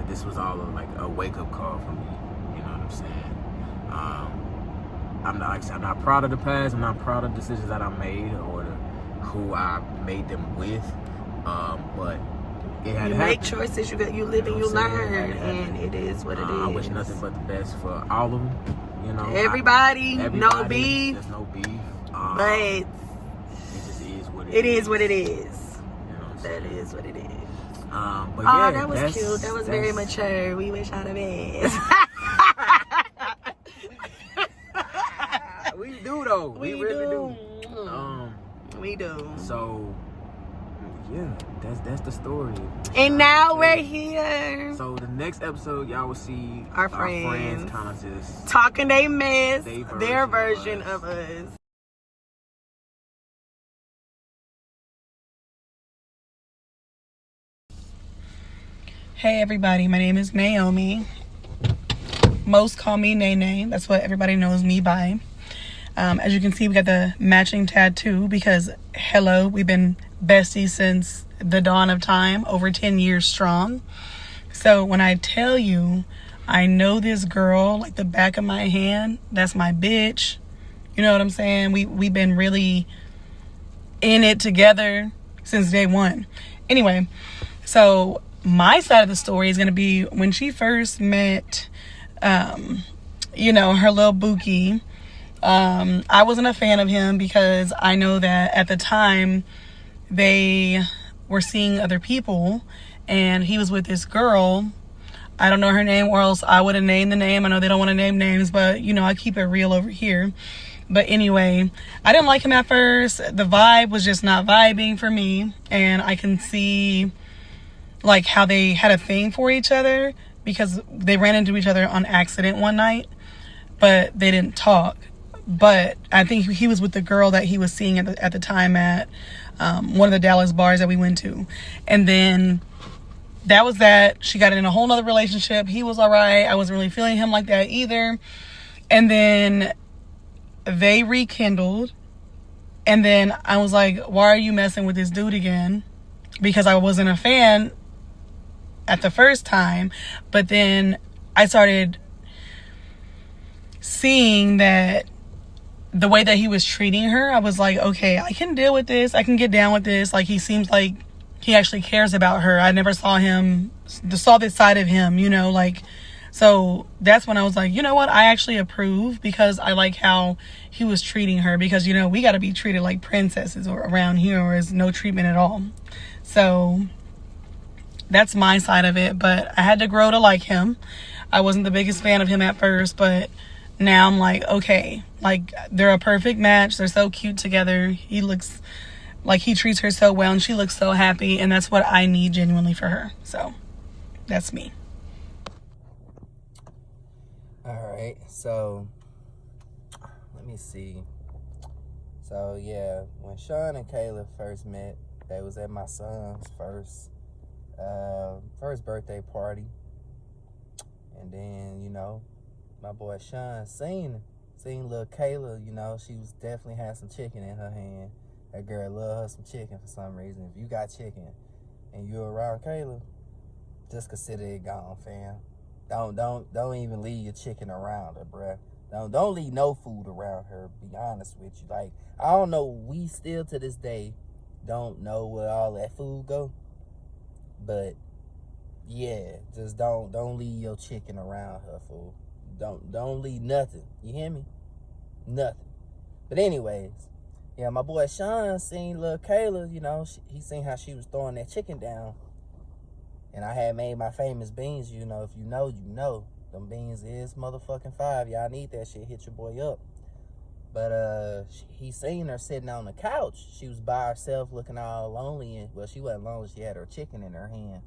this was all like a wake-up call for me. You know what I'm saying? I'm not proud of the past. I'm not proud of the decisions that I made or who I made them with. But it had you make choices, you live and you learn, and it is what it is. I wish nothing but the best for all of them. You know, everybody, no beef. There's no beef. But it just is what it is. It is what it is. You know that is what it is. But yeah, that was cute. That was very mature. We wish all the best. We do though. We really do. We do. So yeah, that's the story. And now we're here. So the next episode, y'all will see our friends kind of just talking they mess, their version of us. Hey everybody, my name is Naomi. Most call me Nene. That's what everybody knows me by. As you can see, we got the matching tattoo because, hello, we've been besties since the dawn of time, over 10 years strong. So when I tell you, I know this girl like the back of my hand, that's my bitch. You know what I'm saying? We've been really in it together since day one. Anyway, so my side of the story is going to be when she first met, her little Bookie. I wasn't a fan of him because I know that at the time they were seeing other people and he was with this girl. I don't know her name, or else I would have named the name. I know they don't want to name names, but I keep it real over here. But anyway, I didn't like him at first. The vibe was just not vibing for me. And I can see like how they had a thing for each other because they ran into each other on accident one night, but they didn't talk. But I think he was with the girl that he was seeing at the time at one of the Dallas bars that we went to. And then that was that. She got in a whole nother relationship. He was all right. I wasn't really feeling him like that either. And then they rekindled. And then I was like, why are you messing with this dude again? Because I wasn't a fan at the first time. But then I started seeing that the way that he was treating her, I was like, okay, I can deal with this. I can get down with this. Like, he seems like he actually cares about her. I never saw this side of him, so that's when I was like, you know what? I actually approve because I like how he was treating her because, we got to be treated like princesses or around here or is no treatment at all. So that's my side of it, but I had to grow to like him. I wasn't the biggest fan of him at first, but now I'm like, okay, like they're a perfect match. They're so cute together. He looks like he treats her so well and she looks so happy. And that's what I need genuinely for her. So that's me. All right. So let me see. So yeah, when Shawn and Kaela first met, they was at my son's first birthday party. And then, my boy Shawn seen little Kaela, she was definitely had some chicken in her hand. That girl love her some chicken for some reason. If you got chicken and you're around Kaela, just consider it gone, fam. Don't even leave your chicken around her, bruh. Don't leave no food around her, be honest with you. Like, I don't know, we still to this day don't know where all that food go. But yeah, just don't leave your chicken around her, fool. Don't leave nothing. You hear me? Nothing. But anyways, yeah, my boy Shawn seen little Kaela, he seen how she was throwing that chicken down. And I had made my famous beans, if you know, you know. Them beans is motherfucking fire. Y'all need that shit. Hit your boy up. But he seen her sitting on the couch. She was by herself looking all lonely. And well, she wasn't lonely. She had her chicken in her hand.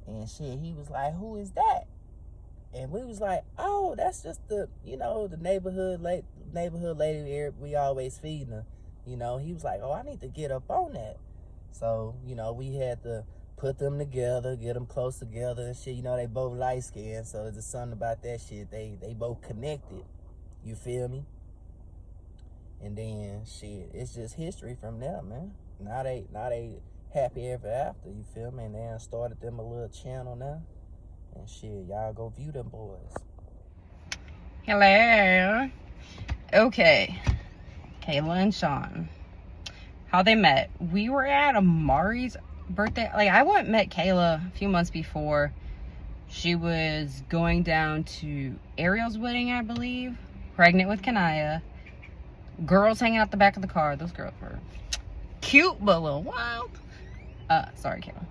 And shit, he was like, who is that? And we was like, oh, that's just the neighborhood lady we always feeding her. He was like, oh, I need to get up on that. So, we had to put them together, get them close together and shit. They both light skinned, so there's something about that shit. They both connected. You feel me? And then shit, it's just history from there, man. Now they happy ever after, you feel me? And they done started them a little channel now. And shit, y'all go view them boys. Hello. Okay. Kaela and Shawn. How they met. We were at Amari's birthday. Like, I went and met Kaela a few months before. She was going down to Ariel's wedding, I believe. Pregnant with Kanaya. Girls hanging out the back of the car. Those girls were cute, but a little wild. Sorry, Kaela.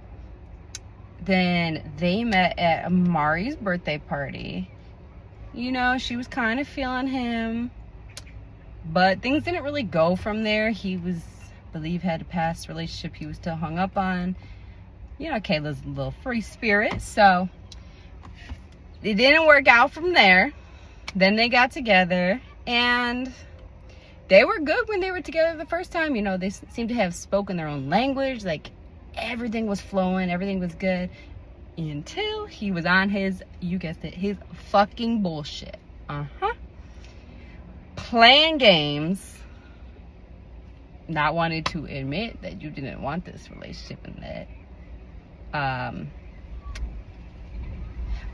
Then they met at Amari's birthday party. You know, she was kind of feeling him. But things didn't really go from there. He was, I believe, had a past relationship he was still hung up on. You know, Kayla's a little free spirit. So, it didn't work out from there. Then they got together. And they were good when they were together the first time. You know, they seemed to have spoken their own language. Like, everything was flowing. Everything was good. Until he was on his, you guessed it, his fucking bullshit. Playing games, not wanting to admit that you didn't want this relationship and that.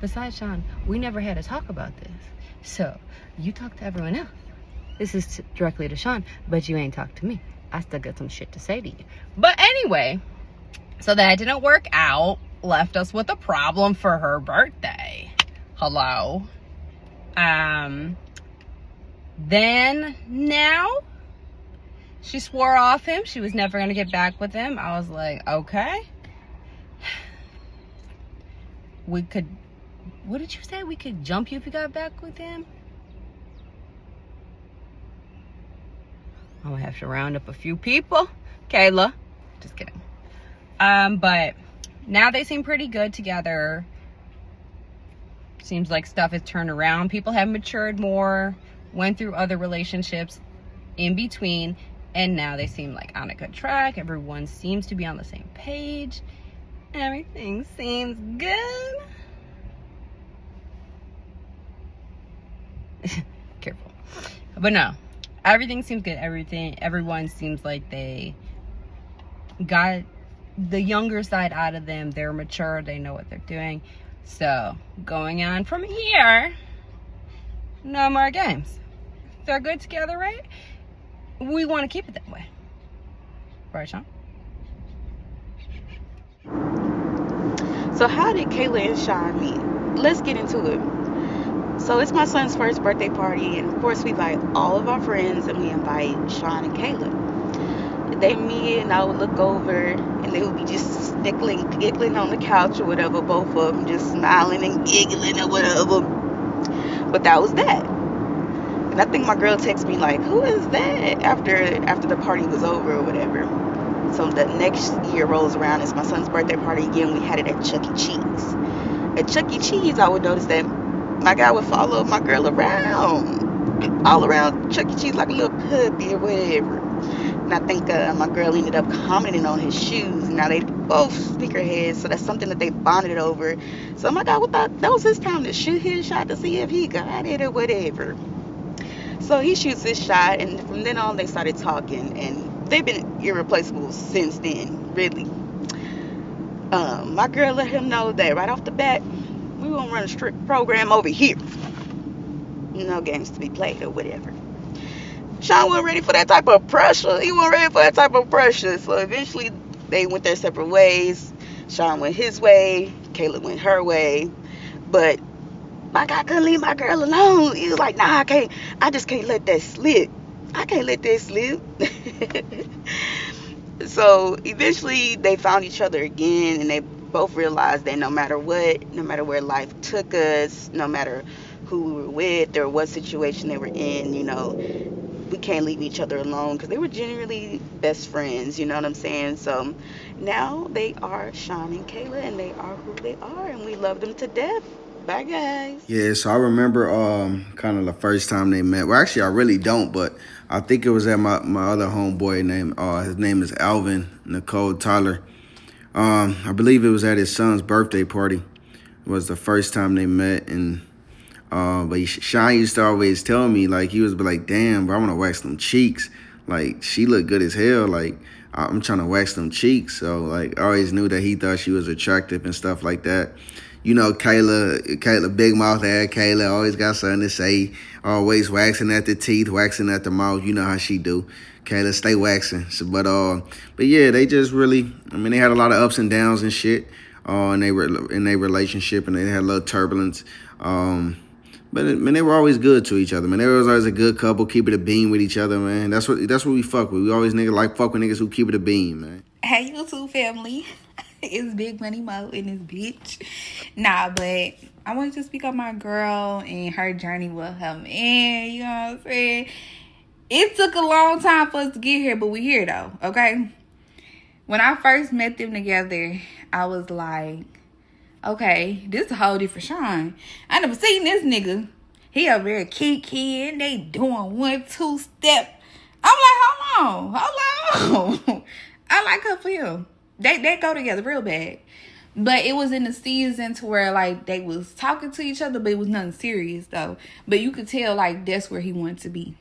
Besides, Shawn, we never had a talk about this. So, you talk to everyone else. This is directly to Shawn, but you ain't talked to me. I still got some shit to say to you. But anyway, so that didn't work out. Left us with a problem for her birthday. Hello. Then now she swore off him. She was never going to get back with him. I was like, okay. We could, what did you say? We could jump you if you got back with him? I'm going to have to round up a few people. Kaela. Just kidding. But now they seem pretty good together. Seems like stuff has turned around. People have matured more. Went through other relationships in between, and now they seem like on a good track. Everyone seems to be on the same page. Everything seems good. Careful. But no, everything seems good. Everyone seems like they got the younger side out of them. They're mature. They know what they're doing. So, going on from here, no more games. They're good together, right? We want to keep it that way. Right, Shawn? So how did Kaela and Shawn meet? Let's get into it. So it's my son's first birthday party, and of course we invite all of our friends, and we invite Shawn and Kaela. They meet, and I would look over, and they would be just snickling, giggling on the couch or whatever, both of them just smiling and giggling or whatever. But that was that. And I think my girl texted me like, who is that? After the party was over or whatever. So the next year rolls around. It's my son's birthday party again. We had it at Chuck E. Cheese. At Chuck E. Cheese, I would notice that my guy would follow my girl around, all around Chuck E. Cheese like a little puppy or whatever. And I think my girl ended up commenting on his shoes. Now they both sneakerheads, so that's something that they bonded over. So my guy thought that was his time to shoot his shot to see if he got it or whatever. So he shoots his shot, and from then on they started talking, and they've been irreplaceable since then, really. My girl let him know that right off the bat, we won't run a strict program over here. No games to be played or whatever. Shawn wasn't ready for that type of pressure. He wasn't ready for that type of pressure. So eventually they went their separate ways. Shawn went his way. Kaela went her way. But my guy couldn't leave my girl alone. He was like, nah, I just can't let that slip. I can't let that slip. So eventually they found each other again, and they both realized that no matter what, no matter where life took us, no matter who we were with or what situation they were in, you know, we can't leave each other alone, because they were genuinely best friends, you know what I'm saying? So now they are Shawn and Kaela, and they are who they are, and we love them to death. Bye, guys. Yeah, so I remember kind of the first time they met. Well, actually, I really don't, but I think it was at my other homeboy named, his name is Alvin Nicole Tyler. I believe it was at his son's birthday party. It was the first time they met, and but Shawn used to always tell me, like, he was like, damn, bro, I want to wax them cheeks. Like, she looked good as hell. Like, I'm trying to wax them cheeks. So, like, I always knew that he thought she was attractive and stuff like that. You know, Kaela, big mouth ass Kaela, always got something to say. Always waxing at the teeth, waxing at the mouth. You know how she do. Kaela, stay waxing. So, but yeah, they just really, I mean, they had a lot of ups and downs and shit in their relationship, and they had a little turbulence. But man, they were always good to each other. Man, they was always a good couple, keep it a beam with each other, man. That's what we fuck with. We always fuck with niggas who keep it a beam, man. Hey, YouTube family. It's Big Money Mo in this bitch. Nah, but I wanted to speak on my girl and her journey with her man. You know what I'm saying? It took a long time for us to get here, but we here though, okay? When I first met them together, I was like, okay, this is a whole different Shawn. I never seen this nigga. He over there kicking, they doing 1-2 step. I'm like, hold on. I like her for him. They go together real bad. But it was in the season to where, like, they was talking to each other, but it was nothing serious, though. But you could tell, like, that's where he wanted to be.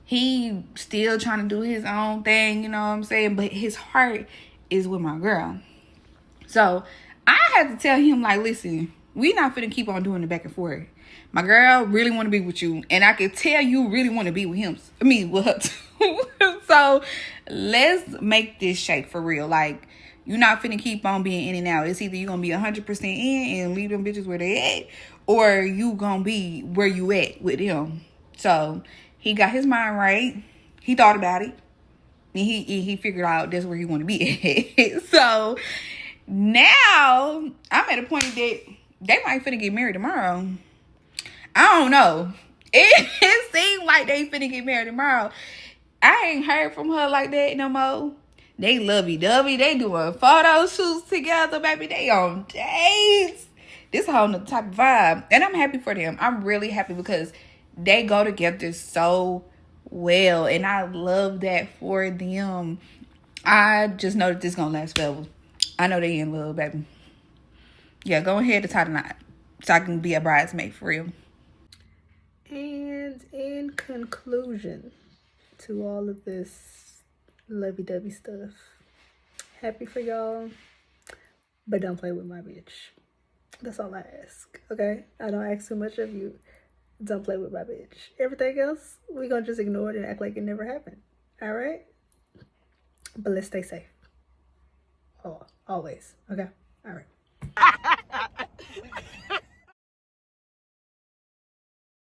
He still trying to do his own thing, you know what I'm saying? But his heart is with my girl. So, I had to tell him, like, listen, we not finna keep on doing the back and forth. My girl really want to be with you. And I could tell you really want to be with him. With her too. So, let's make this shake for real. Like, you're not finna keep on being in and out. It's either you're going to be 100% in and leave them bitches where they at. Or you going to be where you at with him. So, he got his mind right. He thought about it. And he figured out that's where he want to be at. So, now, I'm at a point that they might finna get married tomorrow. I don't know. It seems like they finna get married tomorrow. I ain't heard from her like that no more. They lovey-dovey. They doing photo shoots together, baby. They on dates. This whole nother type of vibe. And I'm happy for them. I'm really happy because they go together so well. And I love that for them. I just know that this gonna last forever. I know they in love, baby. Yeah, go ahead and tie the knot. So I can be a bridesmaid for real. And in conclusion to all of this lovey-dovey stuff, happy for y'all, but don't play with my bitch. That's all I ask, okay? I don't ask too much of you. Don't play with my bitch. Everything else, we gonna just ignore it and act like it never happened, all right? But let's stay safe. Oh, always, okay? All right.